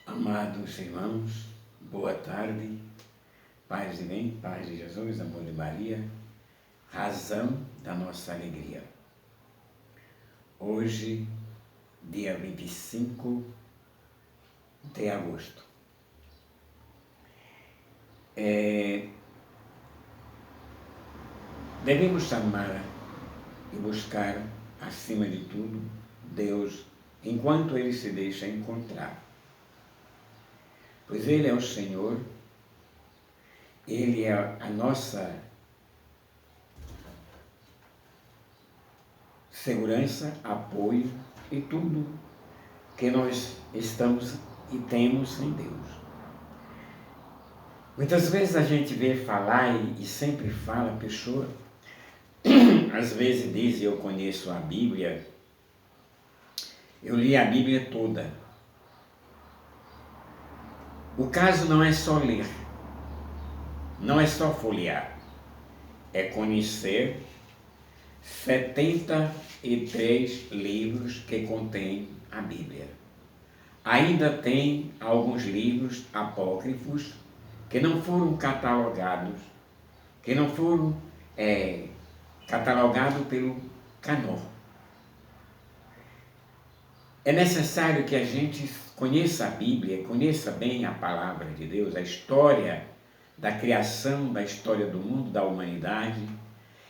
Amados irmãos, boa tarde, paz e bem, paz de Jesus, amor de Maria, razão da nossa alegria. Hoje, dia 25 de agosto. Devemos amar e buscar, acima de tudo, Deus, enquanto Ele se deixa encontrar. Pois Ele é o Senhor, Ele é a nossa segurança, apoio e tudo que nós estamos e temos em Deus. Muitas vezes a gente vê falar e sempre fala, a pessoa, às vezes diz, eu conheço a Bíblia, eu li a Bíblia toda. O caso não é só ler, não é só folhear, é conhecer 73 livros que contém a Bíblia. Ainda tem alguns livros apócrifos que não foram catalogados, que não foram catalogados pelo Cânon. É necessário que a gente conheça a Bíblia, conheça bem a palavra de Deus, a história da criação, da história do mundo, da humanidade,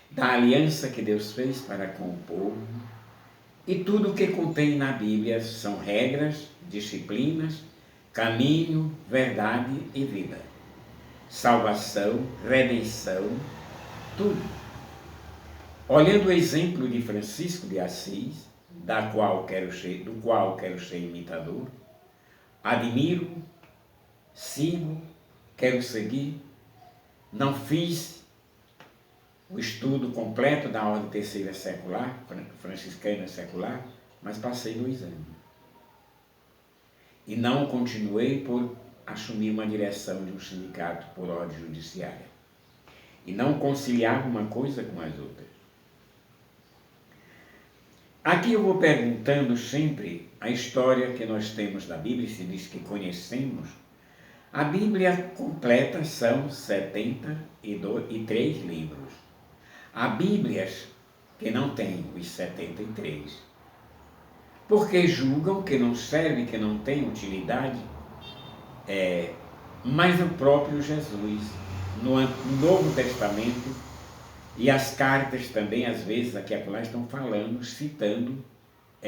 da aliança que Deus fez para com o povo. E tudo o que contém na Bíblia são regras, disciplinas, caminho, verdade e vida. Salvação, redenção, tudo. Olhando o exemplo de Francisco de Assis, do qual quero ser imitador, admiro, sigo, quero seguir. Não fiz o estudo completo da ordem terceira secular, franciscana secular, mas passei 2 anos. E não continuei por assumir uma direção de um sindicato por ordem judiciária. E não conciliava uma coisa com as outras. Aqui eu vou perguntando sempre a história que nós temos da Bíblia, se diz que conhecemos. A Bíblia completa são 73 livros. Há Bíblias que não têm os 73, porque julgam que não serve, que não tem utilidade, mas o próprio Jesus, no Novo Testamento, e as cartas também, às vezes, aqui e acolá estão falando, citando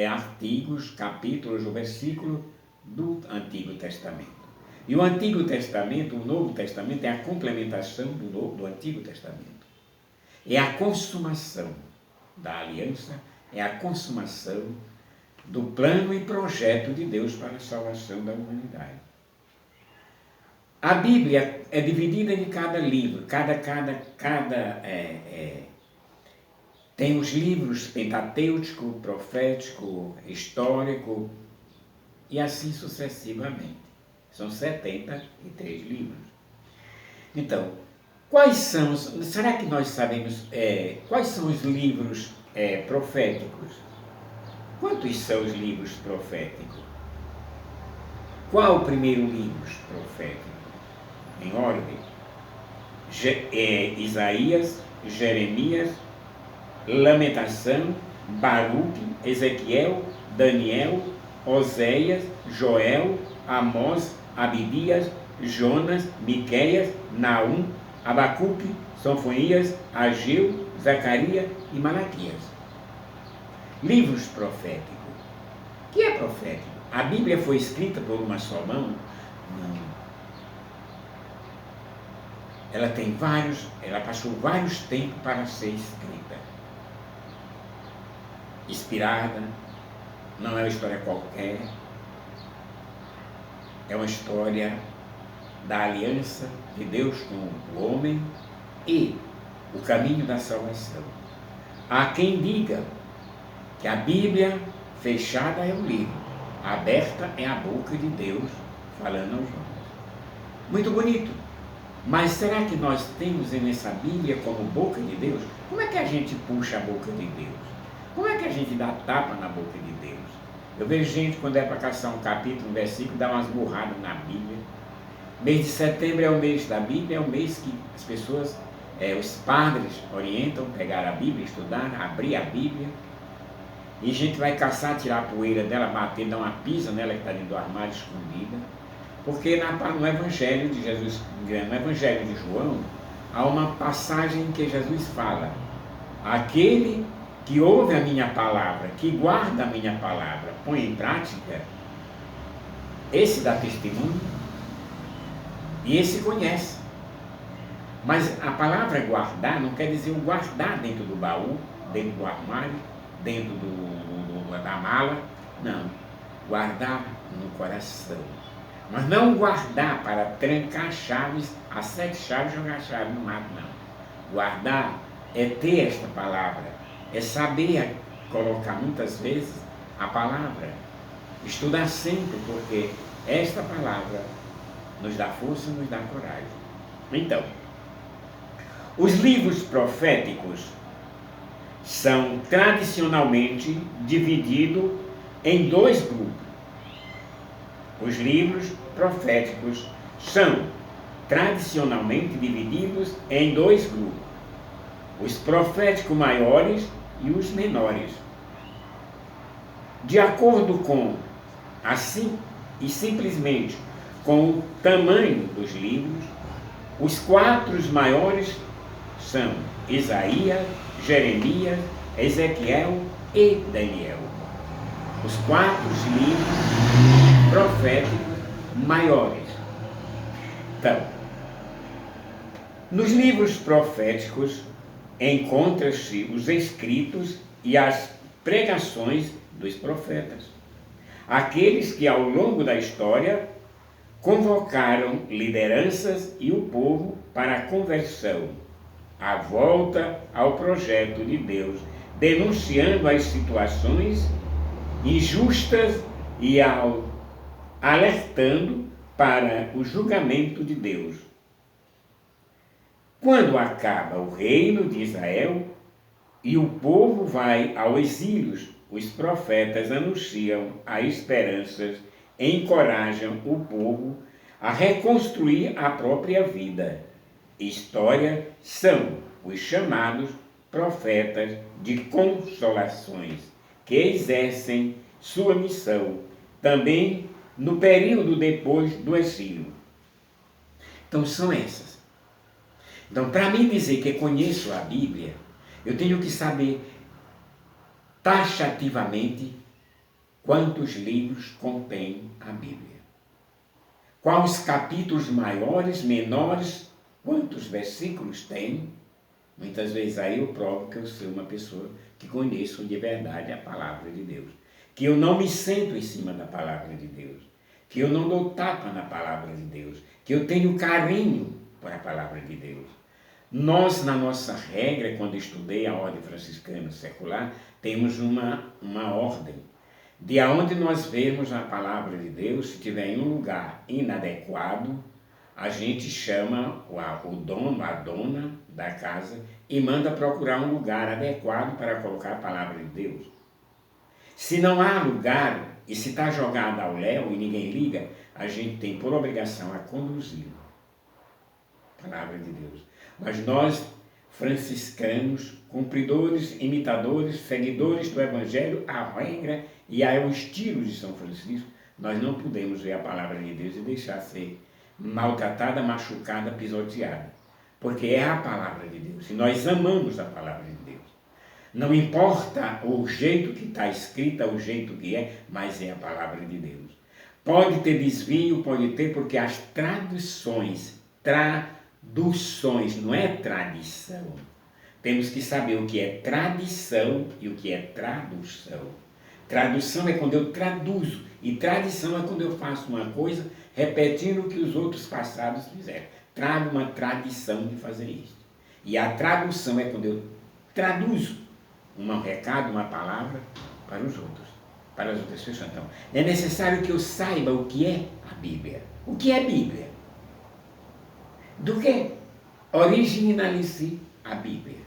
artigos, capítulos ou versículos do Antigo Testamento. E o Antigo Testamento, o Novo Testamento, é a complementação do Antigo Testamento. É a consumação da aliança, é a consumação do plano e projeto de Deus para a salvação da humanidade. A Bíblia é dividida em cada livro, tem os livros pentatêutico, profético, histórico e assim sucessivamente. São 73 livros. Então, será que nós sabemos quais são os livros proféticos? Quantos são os livros proféticos? Qual o primeiro livro profético? Em ordem, Isaías, Jeremias, Lamentação, Baruque, Ezequiel, Daniel, Oséias, Joel, Amós, Abidias, Jonas, Miqueias, Naum, Abacuque, Sofonias, Ageu, Zacarias e Malaquias. Livros proféticos. O que é profético? A Bíblia foi escrita por uma só mão? Não. Ela passou vários tempos para ser escrita. Inspirada, não é uma história qualquer, é uma história da aliança de Deus com o homem e o caminho da salvação. Há quem diga que a Bíblia fechada é o livro, aberta é a boca de Deus falando aos homens. Muito bonito. Mas será que nós temos nessa Bíblia como boca de Deus? Como é que a gente puxa a boca de Deus? Como é que a gente dá tapa na boca de Deus? Eu vejo gente, quando é para caçar um capítulo, um versículo, dá umas burradas na Bíblia. Mês de setembro é o mês da Bíblia, é o mês que as pessoas, os padres orientam, pegar a Bíblia, estudar, abrir a Bíblia. E a gente vai caçar, tirar a poeira dela, bater, dar uma pisa nela que está dentro do armário escondida. Porque no Evangelho de Jesus, no Evangelho de João, há uma passagem em que Jesus fala: aquele que ouve a minha palavra, que guarda a minha palavra, põe em prática, esse dá testemunho e esse conhece. Mas a palavra guardar não quer dizer o guardar dentro do baú, dentro do armário, dentro da mala. Não, guardar no coração. Mas não guardar para trancar chaves, as 7 chaves, jogar a chave no mato, não. Guardar é ter esta palavra, é saber colocar muitas vezes a palavra. Estudar sempre, porque esta palavra nos dá força, nos dá coragem. Então, os livros proféticos são tradicionalmente divididos em 2 grupos. Os livros proféticos são tradicionalmente divididos em 2 grupos: os proféticos maiores e os menores. De acordo com, assim e simplesmente com o tamanho dos livros, os 4 maiores são Isaías, Jeremias, Ezequiel e Daniel. Os 4 livros proféticos maiores. Então, nos livros proféticos encontram-se os escritos e as pregações dos profetas, aqueles que ao longo da história convocaram lideranças e o povo para a conversão, a volta ao projeto de Deus, denunciando as situações injustas e alertando para o julgamento de Deus. Quando acaba o reino de Israel e o povo vai ao exílio, os profetas anunciam as esperanças, encorajam o povo a reconstruir a própria vida. História são os chamados profetas de consolações, que exercem sua missão também no período depois do exílio. Então são essas. Então, para mim dizer que conheço a Bíblia, eu tenho que saber taxativamente quantos livros contém a Bíblia. Quais capítulos maiores, menores, quantos versículos tem. Muitas vezes aí eu provo que eu sou uma pessoa que conheço de verdade a palavra de Deus. Que eu não me sento em cima da palavra de Deus. Que eu não dou tapa na palavra de Deus. Que eu tenho carinho por a palavra de Deus. Nós, na nossa regra, quando estudei a ordem franciscana secular, temos uma ordem. De onde nós vemos a palavra de Deus, se tiver em um lugar inadequado, a gente chama o dono, a dona da casa e manda procurar um lugar adequado para colocar a palavra de Deus. Se não há lugar e se está jogado ao léu e ninguém liga, a gente tem por obrigação a conduzir a palavra de Deus. Mas nós, franciscanos, cumpridores, imitadores, seguidores do Evangelho, a regra e ao estilo de São Francisco, nós não podemos ver a palavra de Deus e deixar ser maltratada, machucada, pisoteada. Porque é a palavra de Deus. E nós amamos a palavra de Deus. Não importa o jeito que está escrita, o jeito que é, mas é a palavra de Deus. Pode ter desvio, pode ter, porque as traduções, não é tradição. Temos que saber o que é tradição e o que é tradução. Tradução é quando eu traduzo, e tradição é quando eu faço uma coisa repetindo o que os outros passados fizeram. Trago uma tradição de fazer isso. E a tradução é quando eu traduzo um recado, uma palavra para os outros, para as outras pessoas. Então, é necessário que eu saiba o que é a Bíblia. O que é Bíblia? Do que originalize a Bíblia?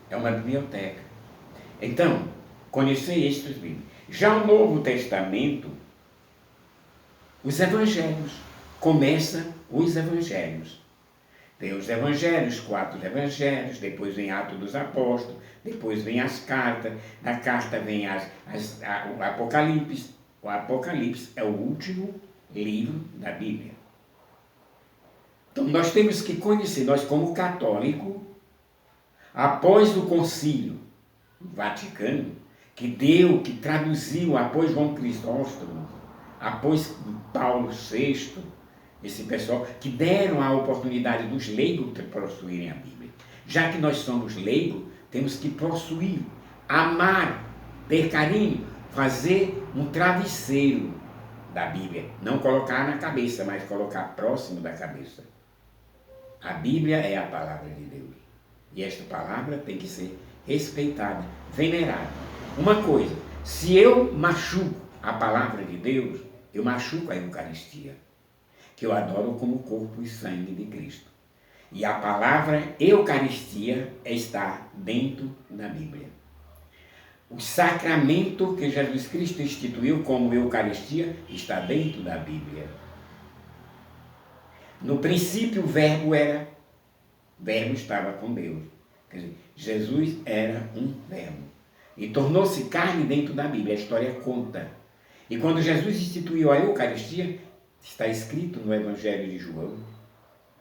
É uma biblioteca. Então, conhecer estes livros. Já o Novo Testamento, os evangelhos. Começa os evangelhos. Tem os evangelhos, 4 evangelhos, depois vem Atos dos Apóstolos, depois vem as cartas, da carta vem o Apocalipse. O Apocalipse é o último livro da Bíblia. Então nós temos que conhecer, nós como católico, após o Concílio Vaticano, que traduziu após João Crisóstomo, após Paulo VI, esse pessoal, que deram a oportunidade dos leigos de possuírem a Bíblia. Já que nós somos leigos, temos que possuir, amar, ter carinho, fazer um travesseiro da Bíblia. Não colocar na cabeça, mas colocar próximo da cabeça. A Bíblia é a palavra de Deus. E esta palavra tem que ser respeitada, venerada. Uma coisa, se eu machuco a palavra de Deus, eu machuco a Eucaristia, que eu adoro como corpo e sangue de Cristo. E a palavra Eucaristia está dentro da Bíblia. O sacramento que Jesus Cristo instituiu como Eucaristia está dentro da Bíblia. No princípio o verbo estava com Deus. Quer dizer, Jesus era um verbo. E tornou-se carne dentro da Bíblia. A história conta. E quando Jesus instituiu a Eucaristia, está escrito no Evangelho de João,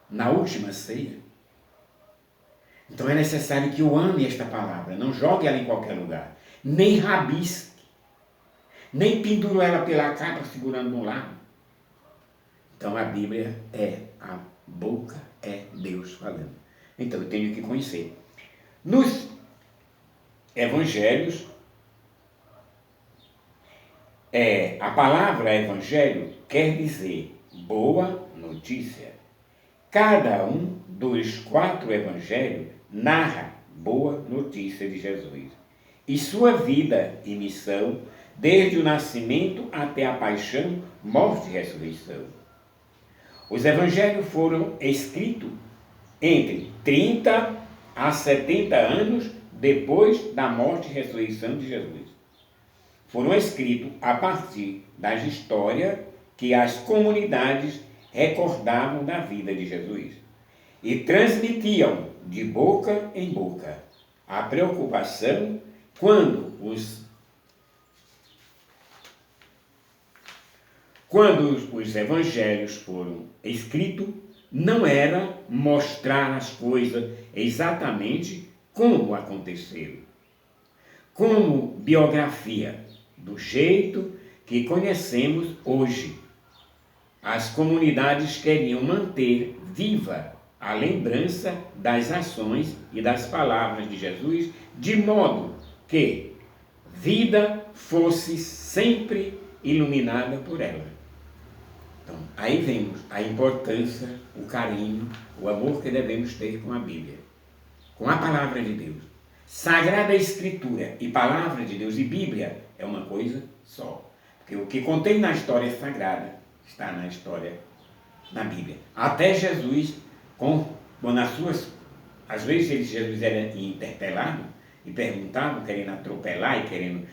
na última ceia. Então é necessário que eu ame esta palavra, não jogue ela em qualquer lugar, nem rabisque, nem penduro ela pela capa segurando um lado. Então a Bíblia é a boca, é Deus falando. Então eu tenho que conhecer. Nos Evangelhos, a palavra evangelho quer dizer boa notícia. Cada um dos 4 evangelhos narra boa notícia de Jesus e sua vida e missão, desde o nascimento até a paixão, morte e ressurreição. Os evangelhos foram escritos entre 30 a 70 anos depois da morte e ressurreição de Jesus. Foram escritos a partir das histórias que as comunidades recordavam da vida de Jesus e transmitiam de boca em boca a preocupação quando os evangelhos foram escritos, não era mostrar as coisas exatamente como aconteceram, como biografia, do jeito que conhecemos hoje. As comunidades queriam manter viva a lembrança das ações e das palavras de Jesus, de modo que vida fosse sempre iluminada por ela. Então, aí vemos a importância, o carinho, o amor que devemos ter com a Bíblia, com a palavra de Deus. Sagrada Escritura e palavra de Deus e Bíblia é uma coisa só. Porque o que contém na história sagrada está na história, na Bíblia. Até Jesus, às vezes Jesus era interpelado e perguntavam, querendo atropelar e querendo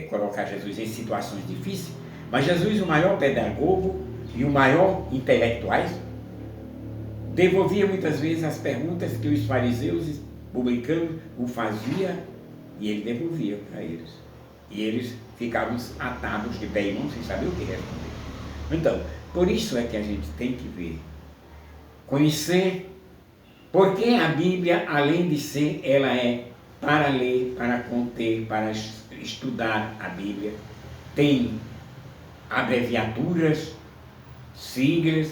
colocar Jesus em situações difíceis, mas Jesus, o maior pedagogo e o maior intelectuais, devolvia muitas vezes as perguntas que os fariseus publicanos o fazia e ele devolvia para eles. E eles ficavam atados de pé e mão sem saber o que responder. Então, por isso é que a gente tem que ver, conhecer, porque a Bíblia, além de ser, ela é para ler, para conter, para estudar a Bíblia, tem abreviaturas, siglas,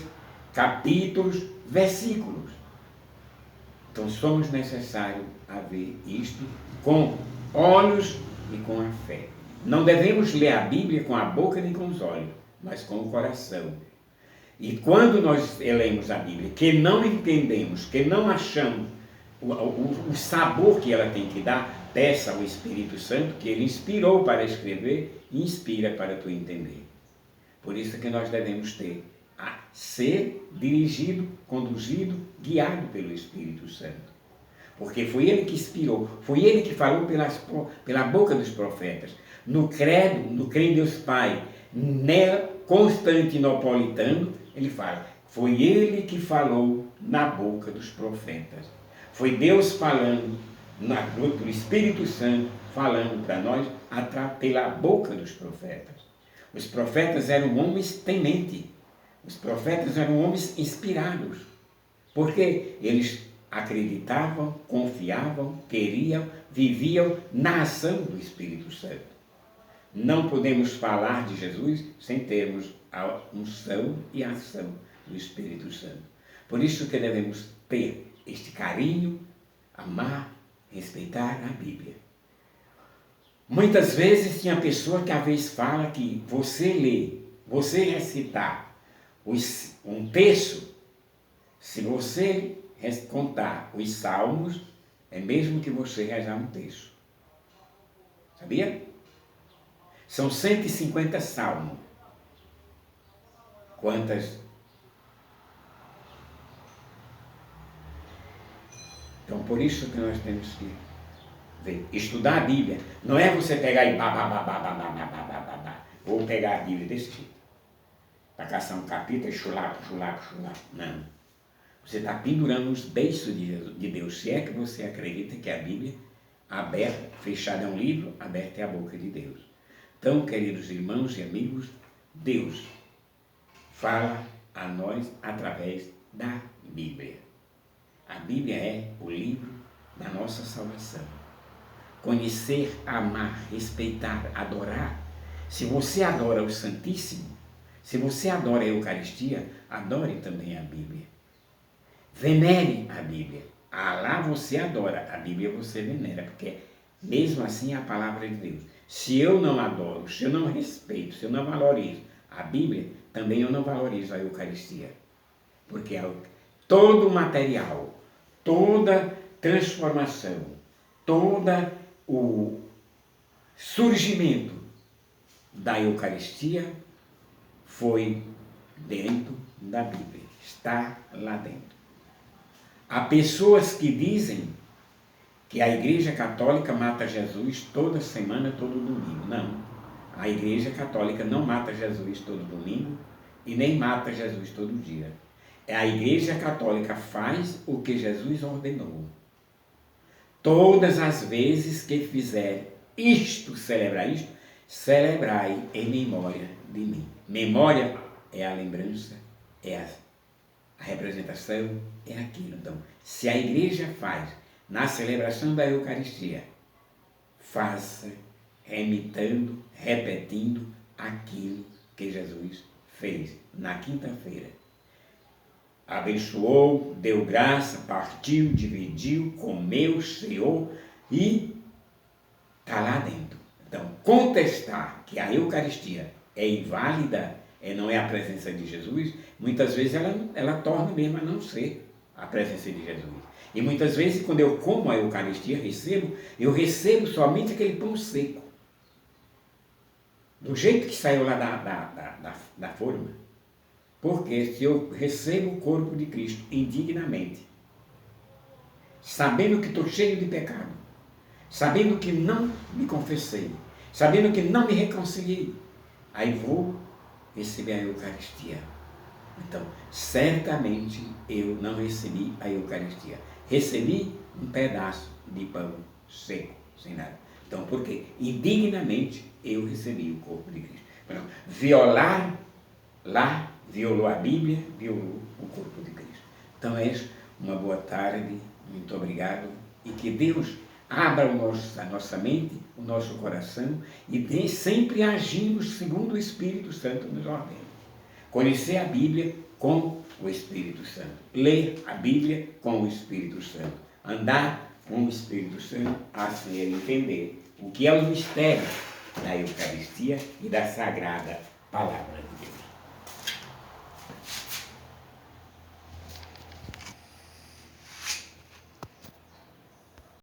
capítulos, versículos. Então somos necessários a ver isto com olhos e com a fé. Não devemos ler a Bíblia com a boca nem com os olhos, mas com o coração. E quando nós lemos a Bíblia, que não entendemos, que não achamos o sabor que ela tem que dar, peça ao Espírito Santo, que ele inspirou para escrever, e inspira para tu entender. Por isso que nós devemos ser dirigido, conduzido, guiado pelo Espírito Santo. Porque foi ele que inspirou, foi ele que falou pela boca dos profetas. No credo, no Crê em Deus Pai, Constantinopolitano, ele fala, foi ele que falou na boca dos profetas. Foi Deus falando, pelo Espírito Santo, falando para nós pela boca dos profetas. Os profetas eram homens tementes. Os profetas eram homens inspirados. Porque eles acreditavam, confiavam, queriam, viviam na ação do Espírito Santo. Não podemos falar de Jesus sem termos a unção e a ação do Espírito Santo. Por isso que devemos ter este carinho, amar, respeitar a Bíblia. Muitas vezes tinha pessoa que às vezes fala que você ler, você recitar um texto, se você contar os salmos, é mesmo que você rezar um texto. Sabia? São 150 salmos. Quantas? Então, por isso que nós temos que ver. Estudar a Bíblia não é você pegar e vou pegar a Bíblia desse tipo. Para caçar um capítulo e chulapo. Não. Você está pendurando os beiços de Deus. Se é que você acredita que a Bíblia, aberta, fechada é um livro, aberta é a boca de Deus. Então, queridos irmãos e amigos, Deus fala a nós através da Bíblia. A Bíblia é o livro da nossa salvação. Conhecer, amar, respeitar, adorar. Se você adora o Santíssimo, se você adora a Eucaristia, adore também a Bíblia. Venere a Bíblia. Lá você adora, a Bíblia você venera, porque mesmo assim é a palavra de Deus. Se eu não adoro, se eu não respeito, se eu não valorizo a Bíblia, também eu não valorizo a Eucaristia. Porque todo o material, toda transformação, todo o surgimento da Eucaristia foi dentro da Bíblia, está lá dentro. Há pessoas que dizem que a Igreja Católica mata Jesus toda semana, todo domingo. Não, a Igreja Católica não mata Jesus todo domingo e nem mata Jesus todo dia. A Igreja Católica faz o que Jesus ordenou. Todas as vezes que fizer isto, celebrai em memória de mim. Memória é a lembrança, é a representação, é aquilo. Então, se a igreja faz na celebração da Eucaristia, faça remitando, repetindo aquilo que Jesus fez na quinta-feira. Abençoou, deu graça, partiu, dividiu, comeu, ceou e está lá dentro. Então, contestar que a Eucaristia é inválida, não é a presença de Jesus, muitas vezes ela torna mesmo a não ser a presença de Jesus. E muitas vezes, quando eu como a Eucaristia, eu recebo somente aquele pão seco. Do jeito que saiu lá da forma. Porque se eu recebo o corpo de Cristo indignamente, sabendo que estou cheio de pecado, sabendo que não me confessei, sabendo que não me reconciliei, aí vou receber a Eucaristia. Então, certamente eu não recebi a Eucaristia. Recebi um pedaço de pão seco, sem nada. Então, por quê? Indignamente eu recebi o corpo de Cristo. Então, violou a Bíblia, violou o corpo de Cristo. Então, uma boa tarde, muito obrigado, e que Deus abra a nossa mente, o nosso coração, e sempre agimos segundo o Espírito Santo nos ordena. Conhecer a Bíblia com o Espírito Santo. Ler a Bíblia com o Espírito Santo. Andar com o Espírito Santo, assim ele entender o que é o mistério da Eucaristia e da Sagrada Palavra.